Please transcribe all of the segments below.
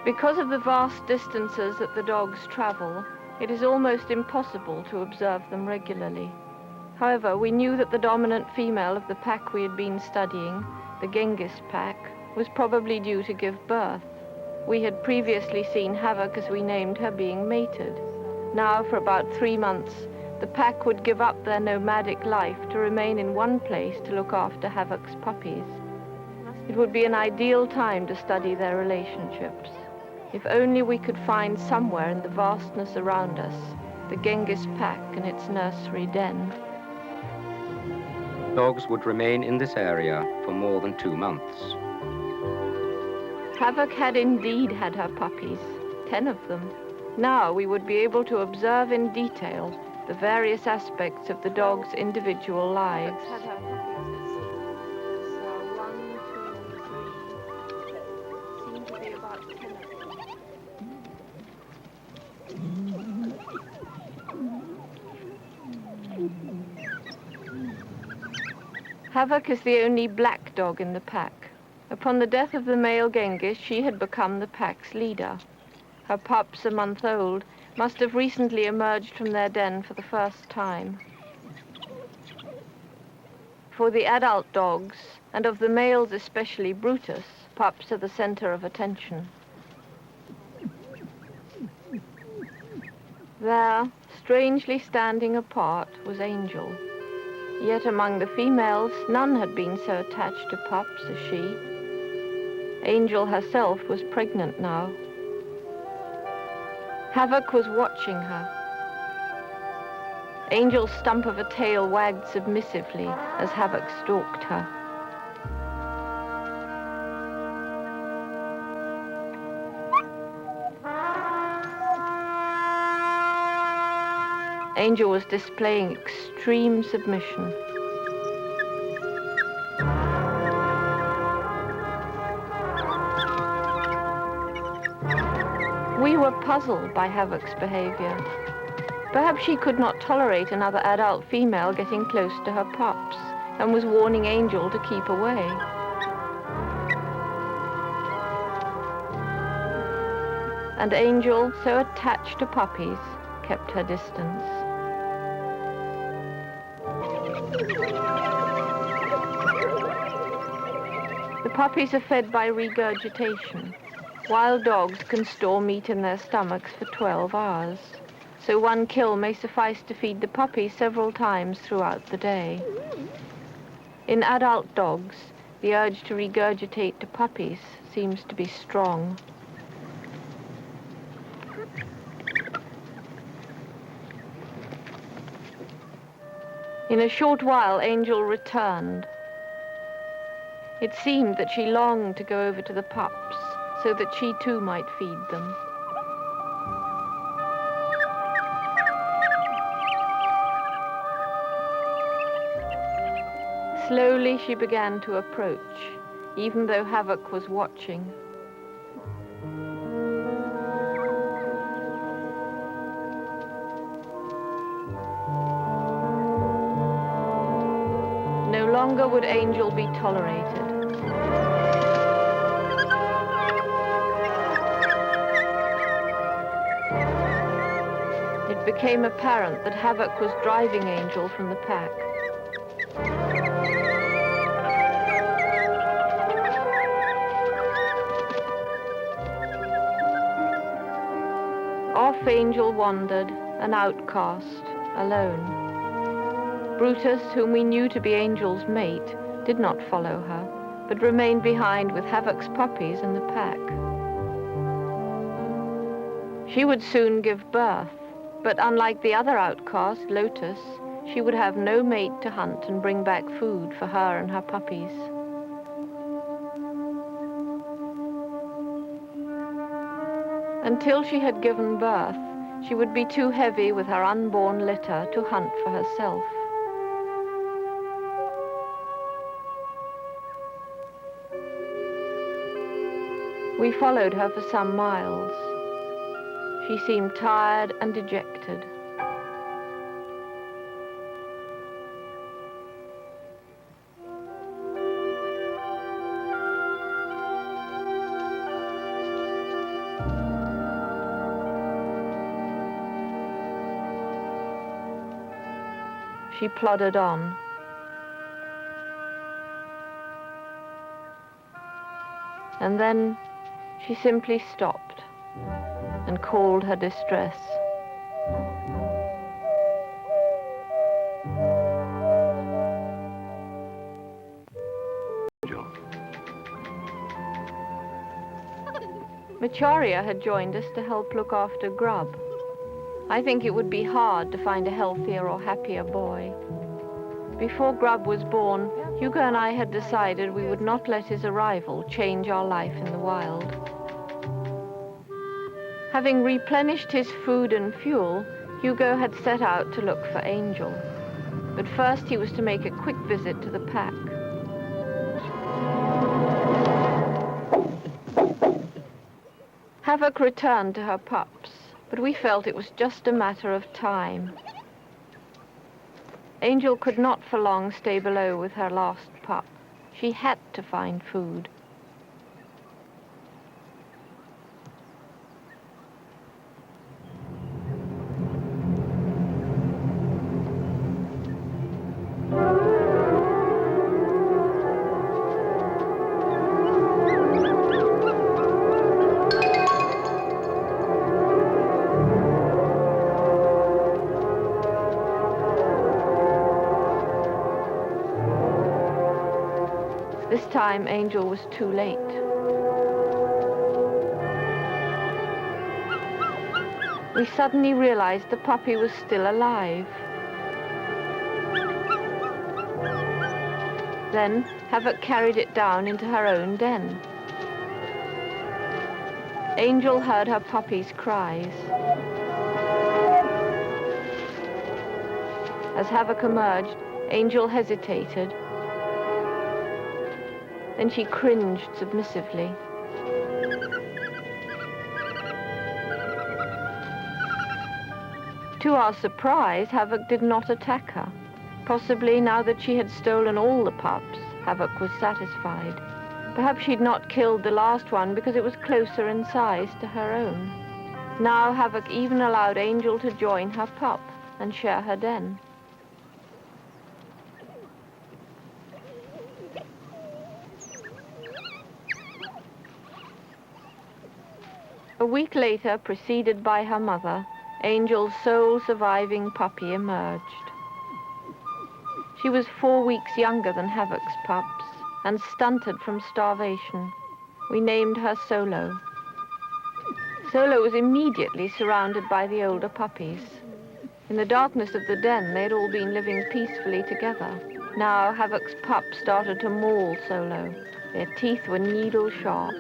Because of the vast distances that the dogs travel, it is almost impossible to observe them regularly. However, we knew that the dominant female of the pack we had been studying, the Genghis pack, was probably due to give birth. We had previously seen Havoc, as we named her, being mated. Now, for about 3 months, the pack would give up their nomadic life to remain in one place to look after Havoc's puppies. It would be an ideal time to study their relationships. If only we could find somewhere in the vastness around us the Genghis pack and its nursery den. Dogs would remain in this area for more than 2 months. Havoc had indeed had her puppies, 10 of them. Now we would be able to observe in detail the various aspects of the dogs' individual lives. Havoc is the only black dog in the pack. Upon the death of the male Genghis, she had become the pack's leader. Her pups, a month old, must have recently emerged from their den for the first time. For the adult dogs, and of the males especially Brutus, pups are the center of attention. There, strangely standing apart, was Angel. Yet among the females, none had been so attached to pups as she. Angel herself was pregnant now. Havoc was watching her. Angel's stump of a tail wagged submissively as Havoc stalked her. Angel was displaying extreme submission. We were puzzled by Havoc's behavior. Perhaps she could not tolerate another adult female getting close to her pups and was warning Angel to keep away. And Angel, so attached to puppies, kept her distance. The puppies are fed by regurgitation. Wild dogs can store meat in their stomachs for 12 hours, so one kill may suffice to feed the puppies several times throughout the day. In adult dogs, the urge to regurgitate to puppies seems to be strong. In a short while, Angel returned. It seemed that she longed to go over to the pups so that she too might feed them. Slowly she began to approach, even though Havoc was watching. No longer would Angel be tolerated. It became apparent that Havoc was driving Angel from the pack. Off Angel wandered, an outcast, alone. Brutus, whom we knew to be Angel's mate, did not follow her, but remained behind with Havoc's puppies and the pack. She would soon give birth, but unlike the other outcast, Lotus, she would have no mate to hunt and bring back food for her and her puppies. Until she had given birth, she would be too heavy with her unborn litter to hunt for herself. We followed her for some miles. She seemed tired and dejected. She plodded on. And then she simply stopped and called her distress. Macharia had joined us to help look after Grub. I think it would be hard to find a healthier or happier boy. Before Grub was born, Hugo and I had decided we would not let his arrival change our life in the wild. Having replenished his food and fuel, Hugo had set out to look for Angel. But first he was to make a quick visit to the pack. Havoc returned to her pups, but we felt it was just a matter of time. Angel could not for long stay below with her last pup. She had to find food. This time, Angel was too late. We suddenly realized the puppy was still alive. Then, Havoc carried it down into her own den. Angel heard her puppy's cries. As Havoc emerged, Angel hesitated. Then she cringed submissively. To our surprise, Havoc did not attack her. Possibly now that she had stolen all the pups, Havoc was satisfied. Perhaps she'd not killed the last one because it was closer in size to her own. Now Havoc even allowed Angel to join her pup and share her den. A week later, preceded by her mother, Angel's sole surviving puppy emerged. She was 4 weeks younger than Havoc's pups and stunted from starvation. We named her Solo. Solo was immediately surrounded by the older puppies. In the darkness of the den, they had all been living peacefully together. Now Havoc's pups started to maul Solo. Their teeth were needle sharp.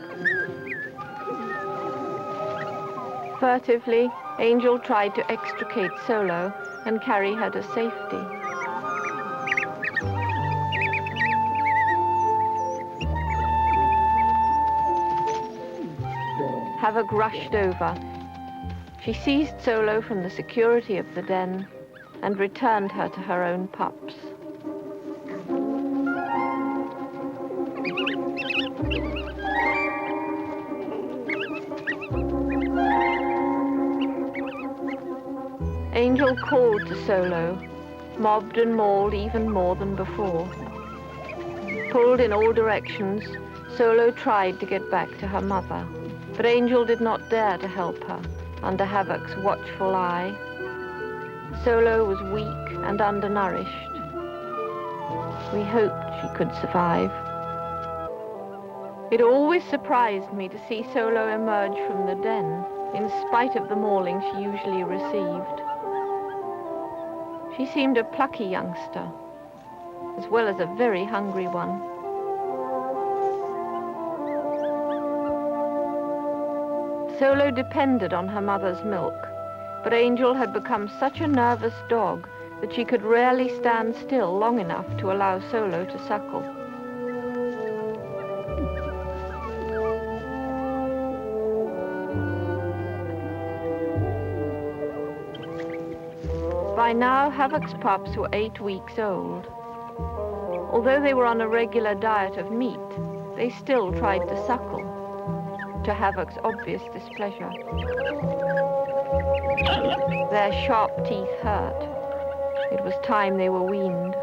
Furtively, Angel tried to extricate Solo and carry her to safety. Havoc rushed over. She seized Solo from the security of the den and returned her to her own pups. Angel called to Solo, mobbed and mauled even more than before. Pulled in all directions, Solo tried to get back to her mother, but Angel did not dare to help her under Havoc's watchful eye. Solo was weak and undernourished. We hoped she could survive. It always surprised me to see Solo emerge from the den, in spite of the mauling she usually received. She seemed a plucky youngster, as well as a very hungry one. Solo depended on her mother's milk, but Angel had become such a nervous dog that she could rarely stand still long enough to allow Solo to suckle. By now, Havoc's pups were 8 weeks old. Although they were on a regular diet of meat, they still tried to suckle, to Havoc's obvious displeasure. Their sharp teeth hurt. It was time they were weaned.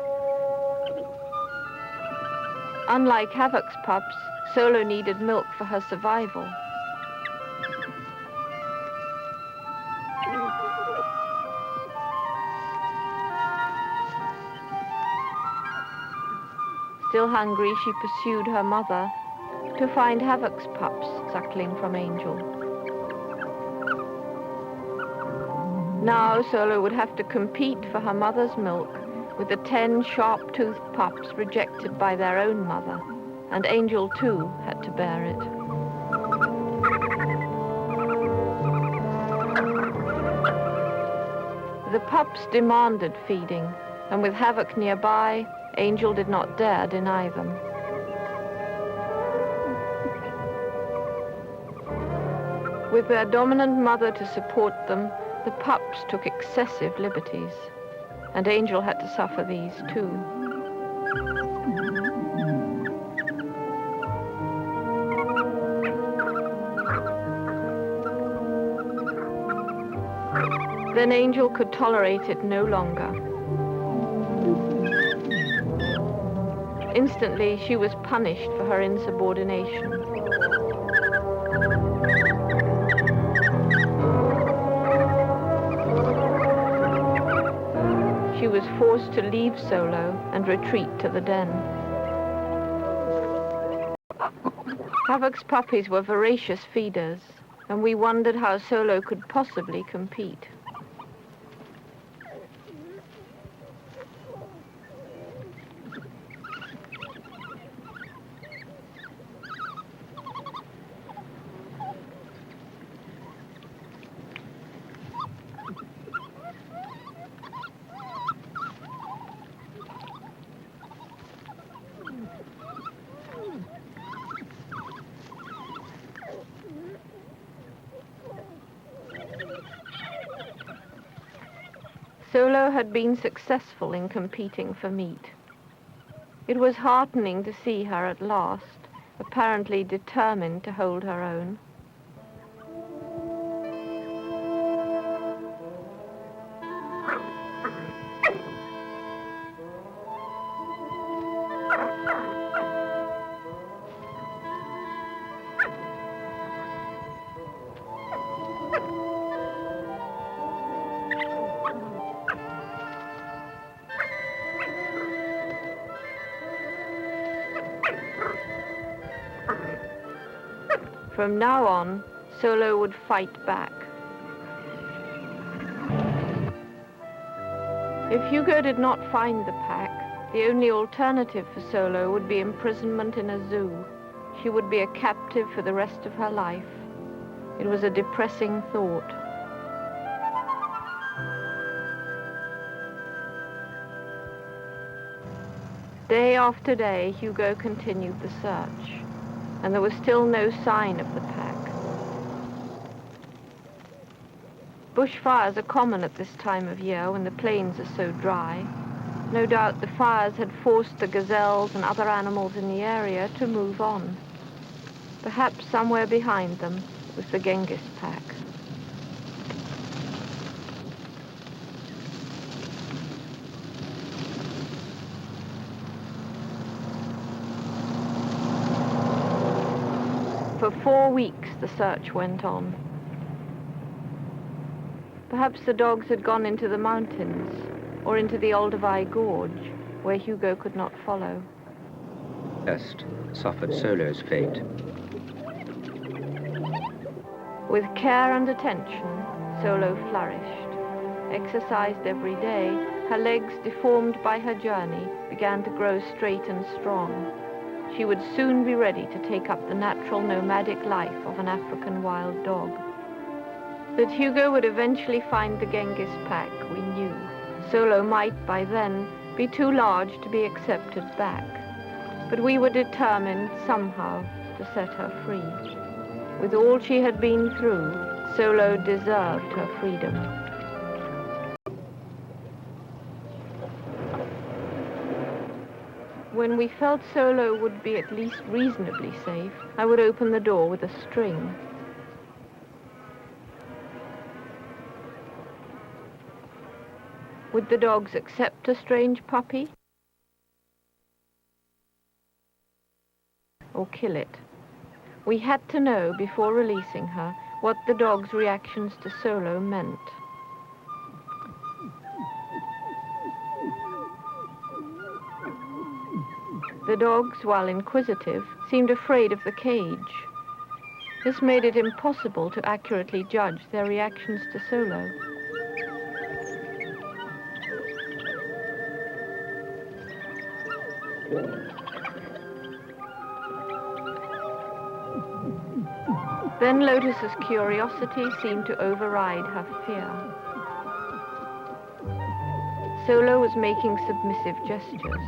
Unlike Havoc's pups, Solo needed milk for her survival. Still hungry, she pursued her mother to find Havoc's pups suckling from Angel. Now Solo would have to compete for her mother's milk with the 10 sharp-toothed pups rejected by their own mother, and Angel too had to bear it. The pups demanded feeding, and with Havoc nearby, Angel did not dare deny them. With their dominant mother to support them, the pups took excessive liberties, and Angel had to suffer these too. Then Angel could tolerate it no longer. Instantly, she was punished for her insubordination. She was forced to leave Solo and retreat to the den. Havoc's puppies were voracious feeders, and we wondered how Solo could possibly compete. Solo had been successful in competing for meat. It was heartening to see her at last, apparently determined to hold her own. From now on, Solo would fight back. If Hugo did not find the pack, the only alternative for Solo would be imprisonment in a zoo. She would be a captive for the rest of her life. It was a depressing thought. Day after day, Hugo continued the search, and there was still no sign of the pack. Bushfires are common at this time of year when the plains are so dry. No doubt the fires had forced the gazelles and other animals in the area to move on. Perhaps somewhere behind them was the Genghis pack. For 4 weeks the search went on. Perhaps the dogs had gone into the mountains or into the Olduvai Gorge, where Hugo could not follow. First suffered Solo's fate. With care and attention, Solo flourished. Exercised every day, her legs, deformed by her journey, began to grow straight and strong. She would soon be ready to take up the natural nomadic life of an African wild dog. That Hugo would eventually find the Genghis pack, we knew. Solo might, by then, be too large to be accepted back. But we were determined, somehow, to set her free. With all she had been through, Solo deserved her freedom. When we felt Solo would be at least reasonably safe, I would open the door with a string. Would the dogs accept a strange puppy? Or kill it? We had to know before releasing her what the dog's reactions to Solo meant. The dogs, while inquisitive, seemed afraid of the cage. This made it impossible to accurately judge their reactions to Solo. Then Lotus's curiosity seemed to override her fear. Solo was making submissive gestures.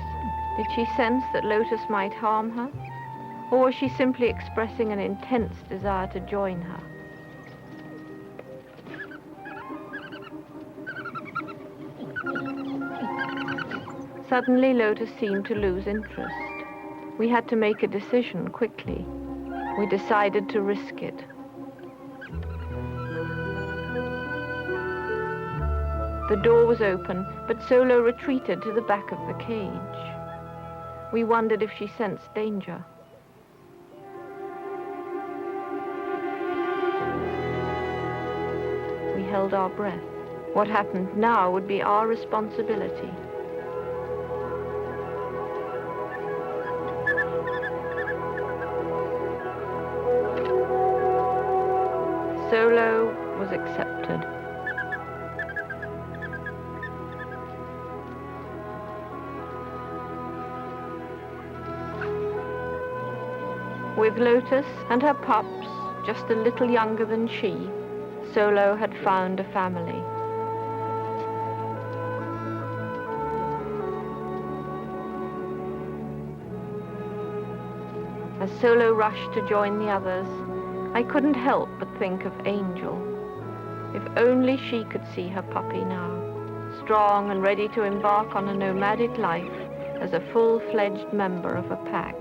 Did she sense that Lotus might harm her? Or was she simply expressing an intense desire to join her? Suddenly, Lotus seemed to lose interest. We had to make a decision quickly. We decided to risk it. The door was open, but Solo retreated to the back of the cage. We wondered if she sensed danger. We held our breath. What happened now would be our responsibility. Solo was accepted. With Lotus and her pups, just a little younger than she, Solo had found a family. As Solo rushed to join the others, I couldn't help but think of Angel. If only she could see her puppy now, strong and ready to embark on a nomadic life as a full-fledged member of a pack.